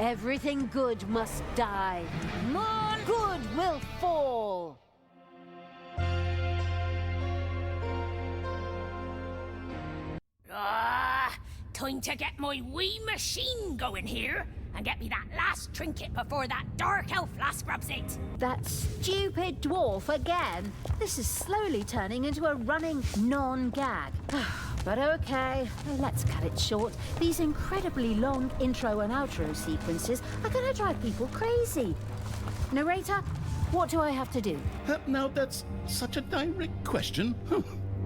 Everything good must die. More good will fall. Time to get my wee machine going here and get me that last trinket before that dark elf lass grabs it. That stupid dwarf again. This is slowly turning into a running non-gag. But okay, let's cut it short. These incredibly long intro and outro sequences are going to drive people crazy. Narrator, what do I have to do? Now that's such a direct question.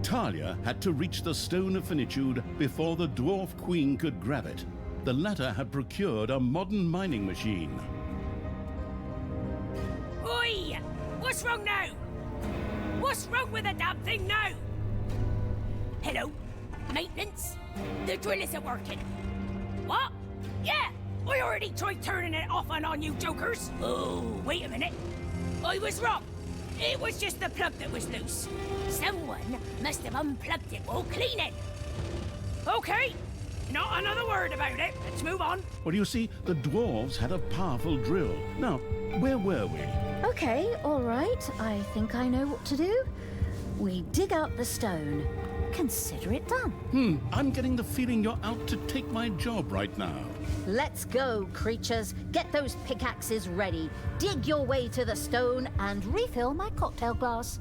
Talia had to reach the Stone of Finitude before the Dwarf Queen could grab it. The latter had procured a modern mining machine. Oi! What's wrong now? What's wrong with the damn thing now? Hello? Maintenance? The drill isn't working. What? Yeah! I already tried turning it off and on, you jokers! Oh, wait a minute. I was wrong. It was just the plug that was loose. Someone must have unplugged it while cleaning. Okay, not another word about it. Let's move on. Well, you see, the dwarves had a powerful drill. Now, where were we? Okay, all right. I think I know what to do. We dig out the stone. Consider it done. I'm getting the feeling you're out to take my job right now. Let's go, creatures. Get those pickaxes ready. Dig your way to the stone and refill my cocktail glass.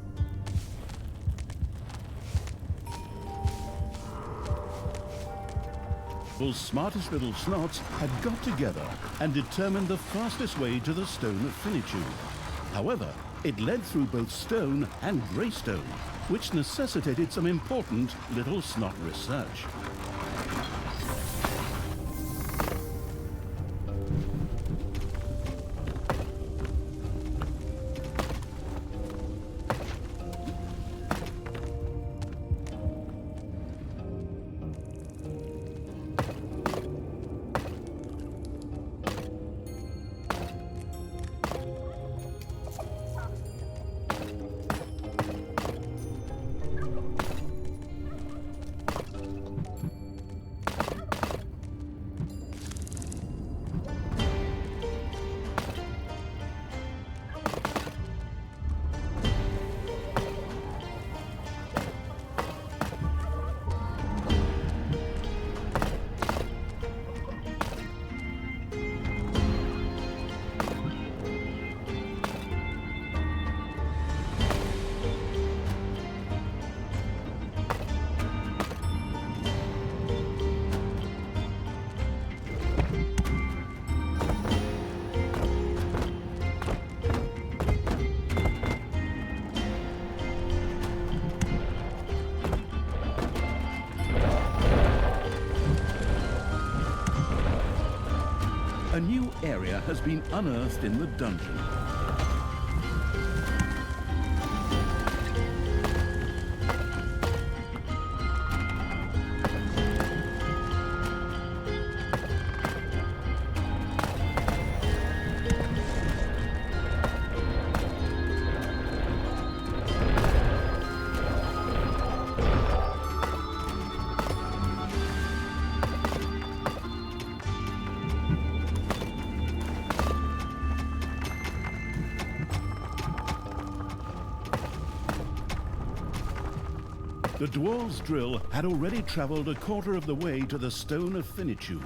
Those smartest little snots had got together and determined the fastest way to the Stone of Finitude. However, it led through both stone and greystone, which necessitated some important little snot research. A new area has been unearthed in the dungeon. The dwarves' drill had already travelled a quarter of the way to the Stone of Finitude.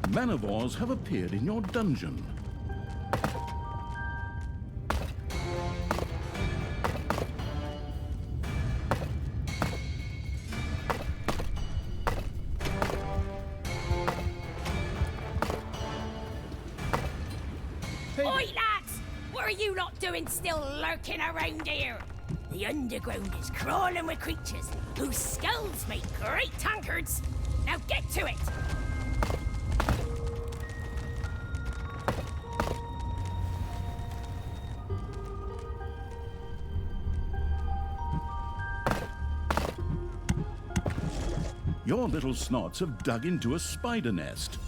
Manivores have appeared in your dungeon. Oi, lads! What are you lot doing still lurking around here? The underground is crawling with creatures whose skulls make great tankards. Now get to it! your little snots have dug into a spider nest.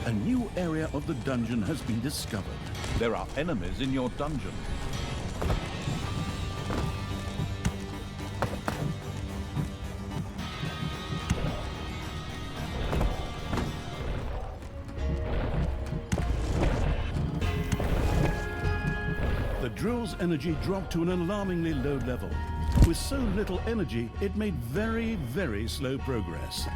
A new area of the dungeon has been discovered. There are enemies in your dungeon. The drill's energy dropped to an alarmingly low level. With so little energy, it made very, very slow progress.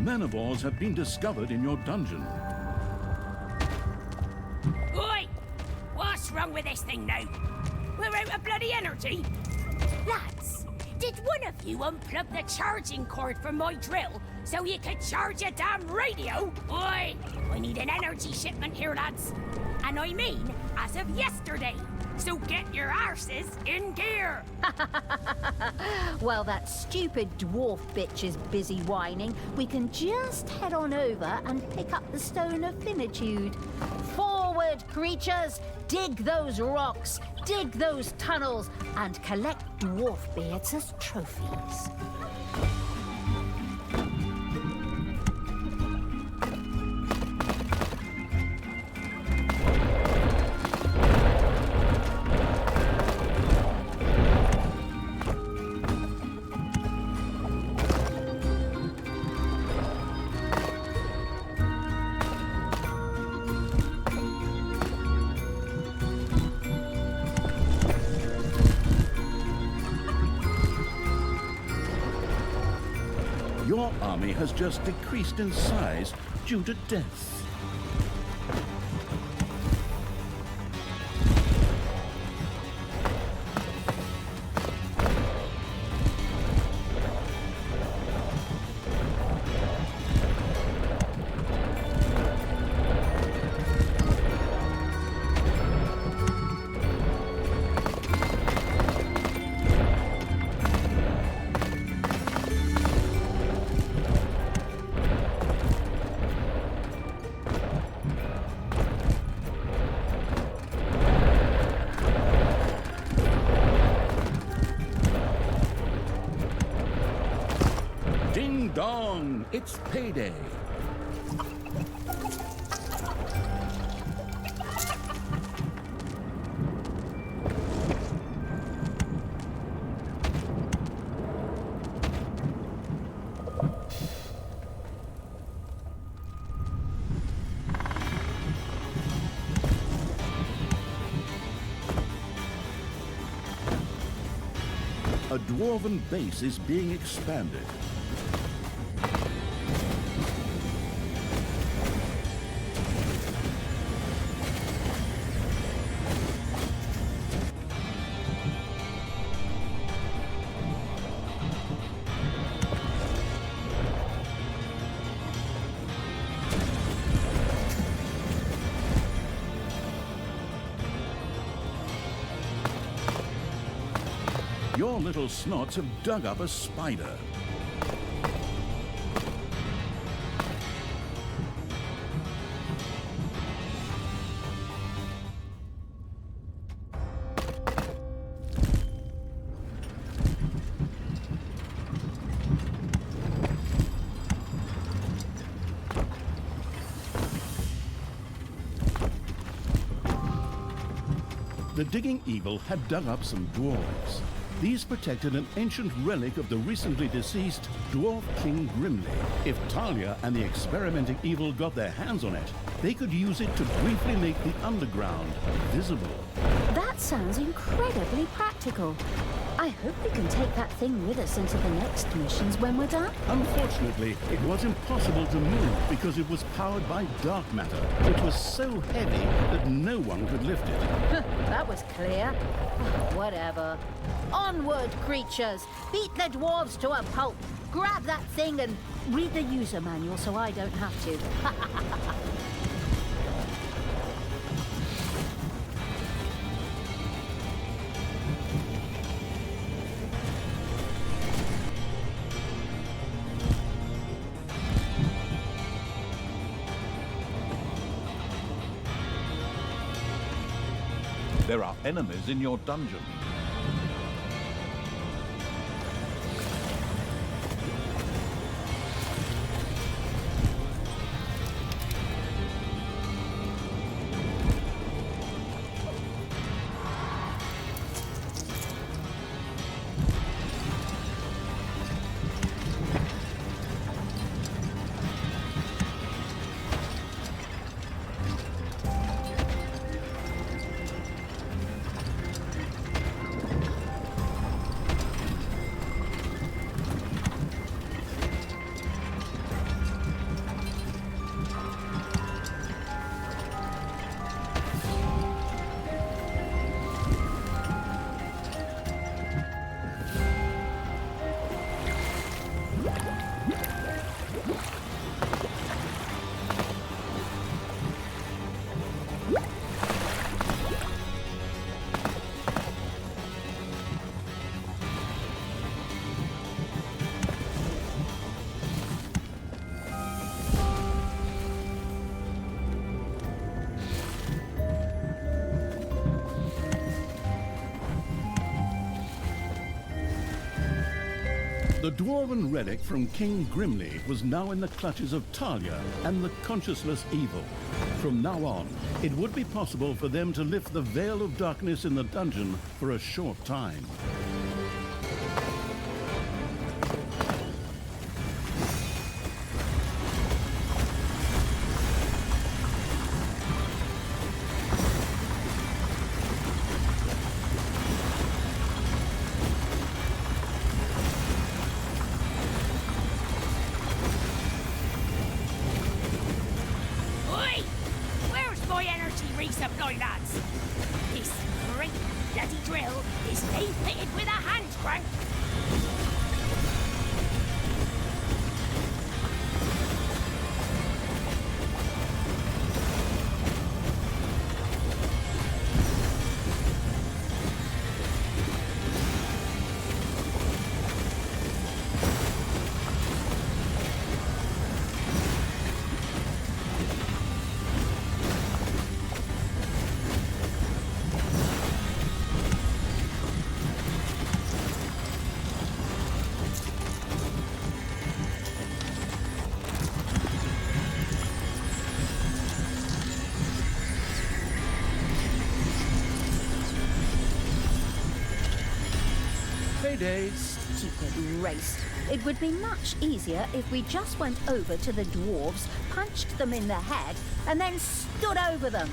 Manivores have been discovered in your dungeon. Oi! What's wrong with this thing now? We're out of bloody energy. Lads, did one of you unplug the charging cord from my drill so you could charge a damn radio? Oi! I need an energy shipment here, lads. And I mean, as of yesterday. So get your arses in gear! While that stupid dwarf bitch is busy whining, we can just head on over and pick up the Stone of Finitude. Forward, creatures! Dig those rocks, dig those tunnels, and collect dwarf beards as trophies. army has just decreased in size due to death. Ding dong, it's payday. A dwarven base is being expanded. Your little snots have dug up a spider. The digging evil had dug up some dwarves. These protected an ancient relic of the recently deceased Dwarf King Grimly. If Talia and the experimenting evil got their hands on it, they could use it to briefly make the underground visible. That sounds incredibly practical. I hope we can take that thing with us into the next missions when we're done. Unfortunately, it was impossible to move because it was powered by dark matter, which was so heavy that no one could lift it. That was clear. Whatever. Onward, creatures! Beat the dwarves to a pulp! Grab that thing and read the user manual so I don't have to. There are enemies in your dungeon. The dwarven relic from King Grimly was now in the clutches of Talia and the conscienceless evil. From now on, it would be possible for them to lift the veil of darkness in the dungeon for a short time. supply, lads. This great bloody drill is lay fitted with a hand crank. Payday. Stupid race. It would be much easier if we just went over to the dwarves, punched them in the head, and then stood over them.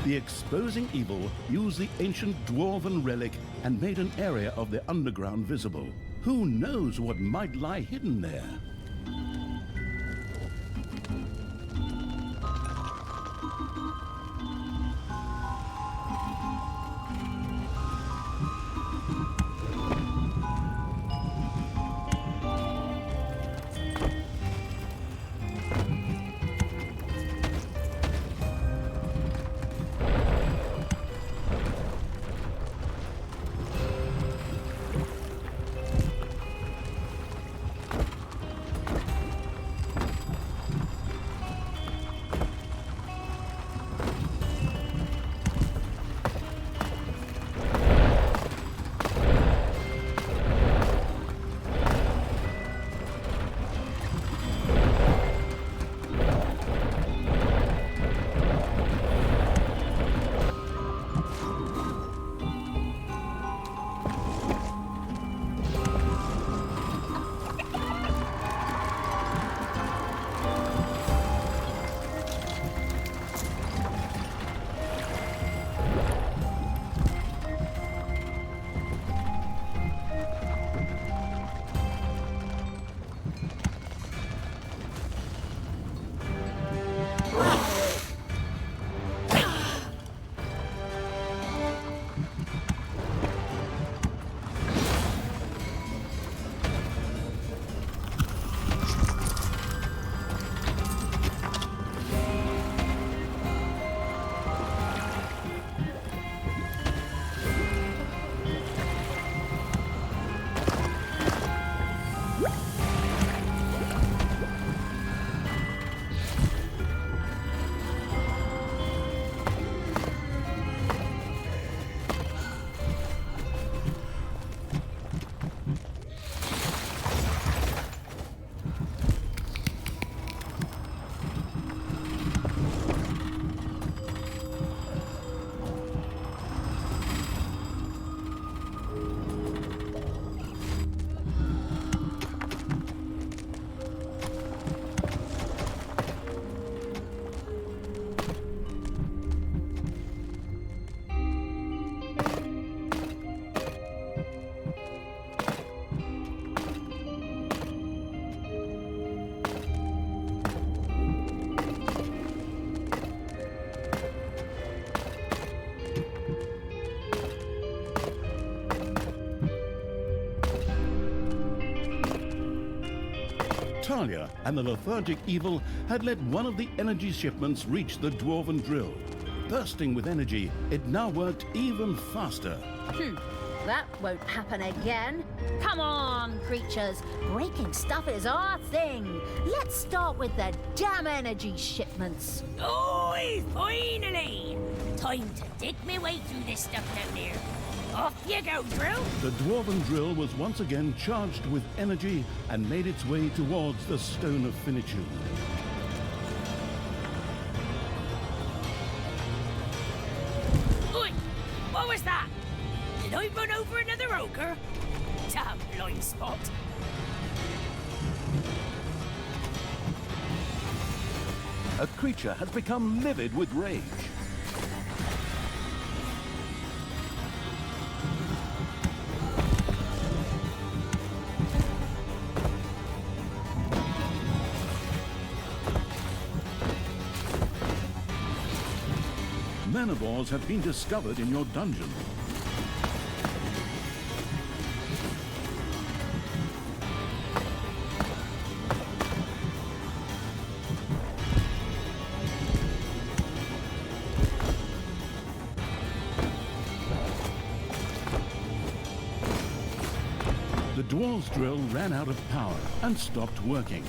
The exposing evil used the ancient dwarven relic and made an area of the underground visible. Who knows what might lie hidden there? Talia and the lethargic evil had let one of the energy shipments reach the dwarven drill. Bursting with energy, it now worked even faster. That won't happen again. Come on, creatures. Breaking stuff is our thing. Let's start with the damn energy shipments. Oh, finally! Time to dig me way through this stuff down here. Off you go, drill! The dwarven drill was once again charged with energy and made its way towards the Stone of Finitude. Oi! What was that? Did I run over another ogre? Damn blind spot. A creature has become livid with rage. Manivores have been discovered in your dungeon. The dwarves' drill ran out of power and stopped working.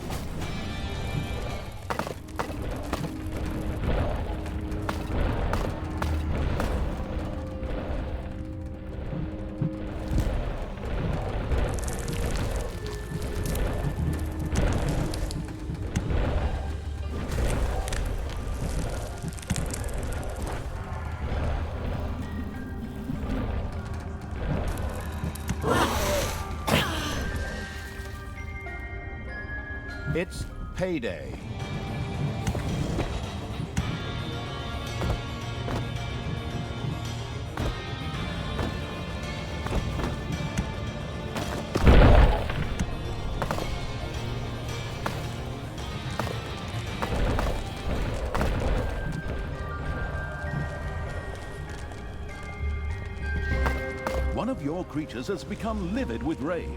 It's payday. One of your creatures has become livid with rage.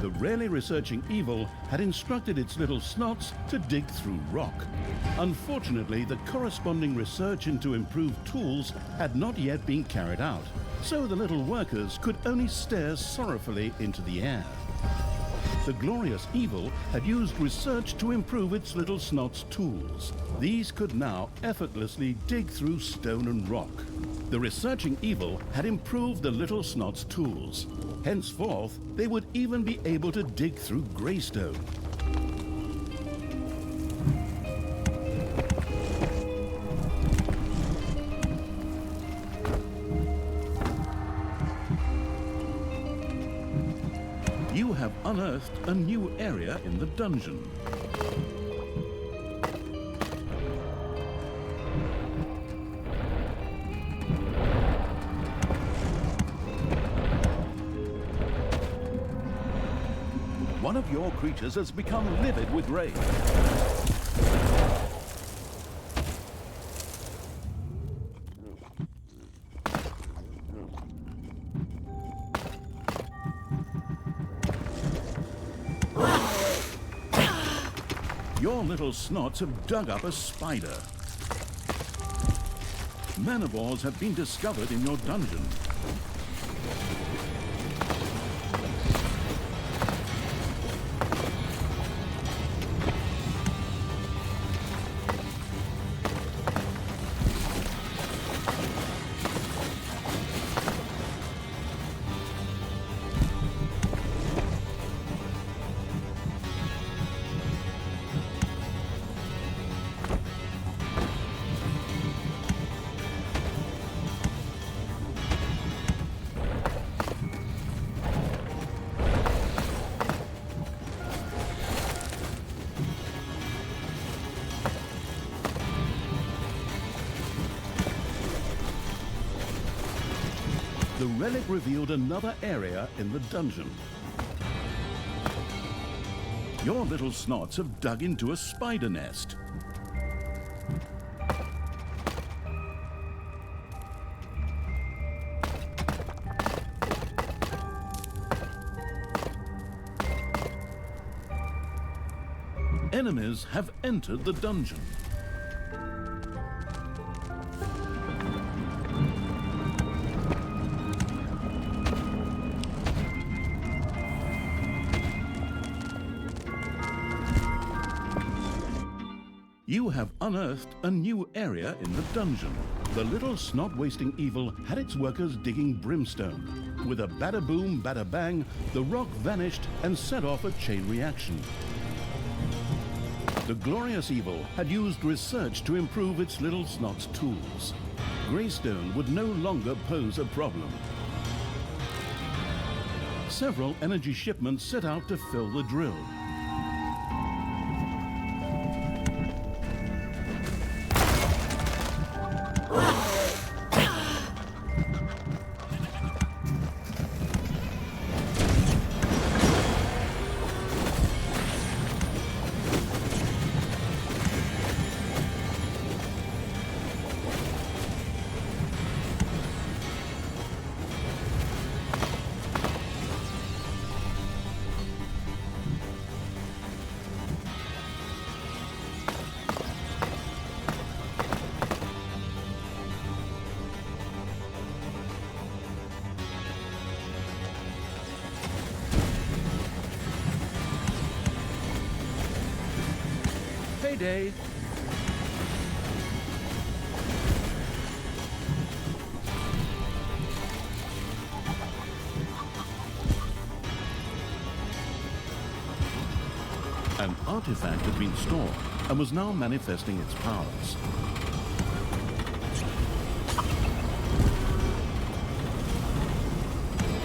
The rarely researching evil had instructed its little snots to dig through rock. Unfortunately, the corresponding research into improved tools had not yet been carried out, so the little workers could only stare sorrowfully into the air. The glorious evil had used research to improve its little snots' tools. These could now effortlessly dig through stone and rock. The researching evil had improved the little snots' tools. Henceforth, they would even be able to dig through greystone. You have unearthed a new area in the dungeon. One of your creatures has become livid with rage. Your little snots have dug up a spider. Manivores have been discovered in your dungeon. The relic revealed another area in the dungeon. Your little snots have dug into a spider nest. Enemies have entered the dungeon. You have unearthed a new area in the dungeon. The little snot-wasting evil had its workers digging brimstone. With a bada boom, bada bang, the rock vanished and set off a chain reaction. The glorious evil had used research to improve its little snot's tools. Greystone would no longer pose a problem. Several energy shipments set out to fill the drill. Payday! An artifact had been stored and was now manifesting its powers.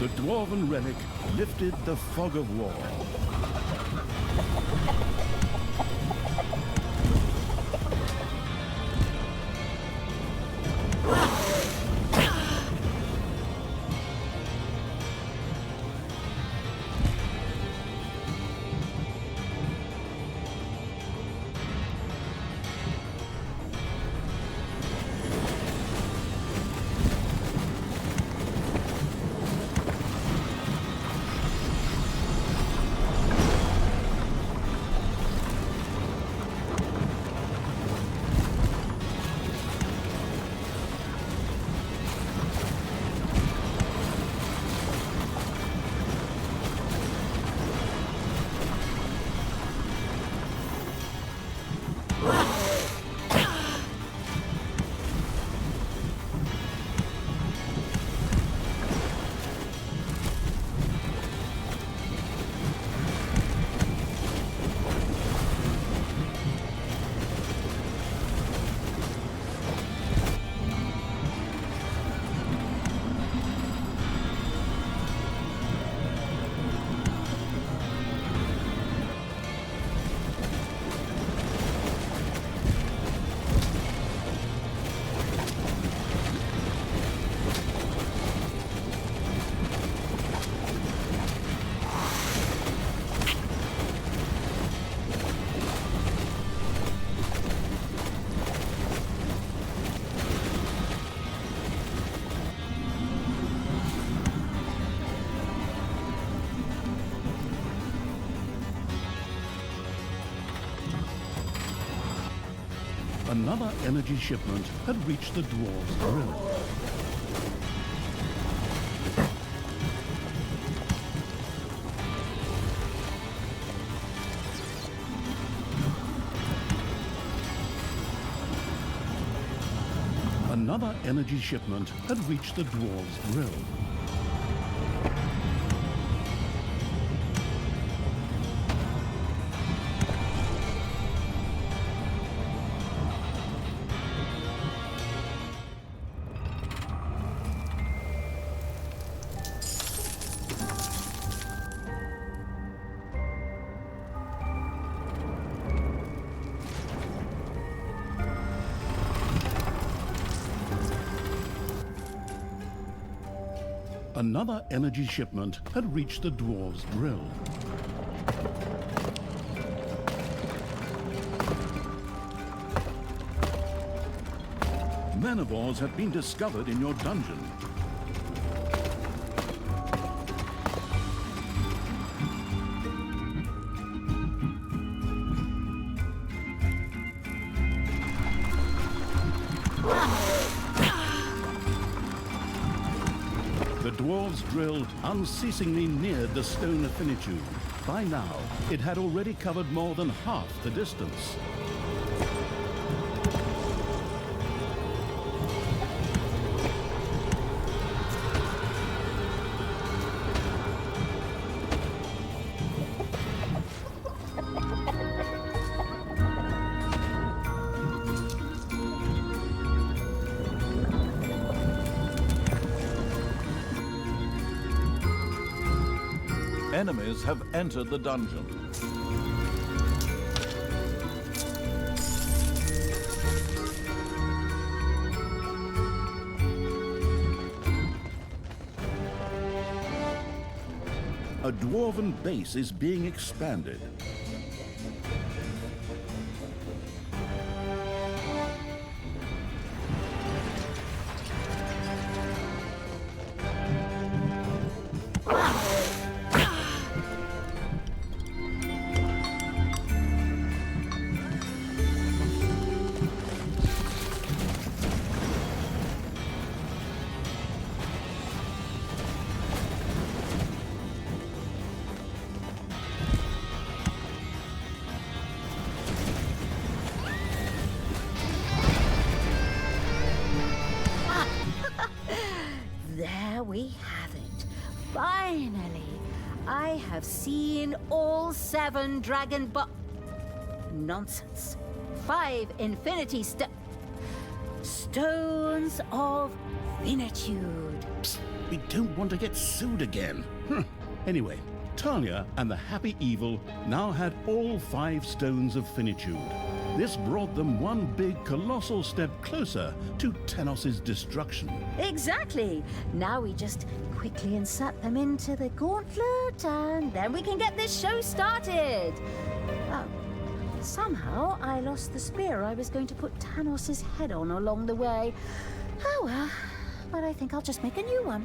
The dwarven relic lifted the fog of war. Another energy shipment had reached the dwarves' drill. Another energy shipment had reached the dwarves' drill. Another energy shipment had reached the dwarves' drill. Manivores have been discovered in your dungeon. The dwarves' drill unceasingly neared the stone of finitude. By now, it had already covered more than half the distance. Enemies have entered the dungeon. A dwarven base is being expanded. There we have it. Finally, I have seen all 7 dragon nonsense. 5 infinity stones of finitude. Psst, we don't want to get sued again. Anyway, Talia and the Happy Evil now had all 5 stones of finitude. This brought them one big colossal step closer to Tanos's destruction. Exactly. Now we just quickly insert them into the gauntlet and then we can get this show started. Oh, somehow I lost the spear I was going to put Tanos's head on along the way. Oh well, but I think I'll just make a new one.